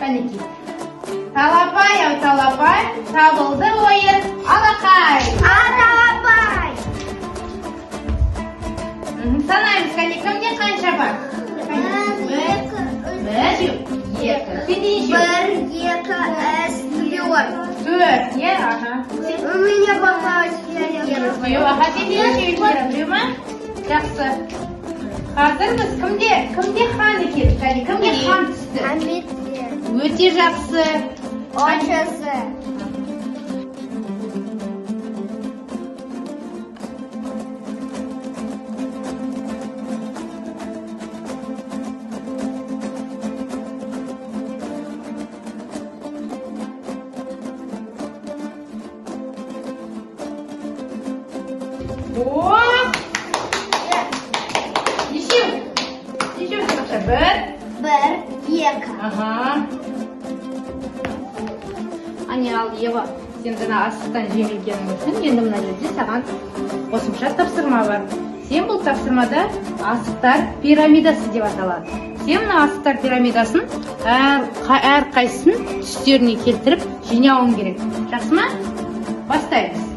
Кәнекей. Талапай, ау талапай, табылды ойын алақай. Арабай. Санаймыз, кәне, кімде қанша бар? Бір, екі. Сенде неше? Бір, екі, үш, төрт. Төрт, е, аха. У меня пока Біреу, аха, сенде неше өлшері, біреу ма? Жақсы. Қазір біз кімде хан екен? Кәне, кімге хан түсті? Хамидке. Өте жақсы. Очасы. О! Нешеу? Нешеу сұрақша? Бір? Бір, екі. Ага. Ане, ал Ева, сен жаңа асықтан жеңілгенің үшін енді мына жерде саған қосымша тапсырма бар. Сен бұл тапсырмада асықтар пирамидасы деп аталады. Сен мына асықтар пирамидасын әр қайсысын түстеріне келтіріп жинауың керек. Жақсы ма? Бастаймыз.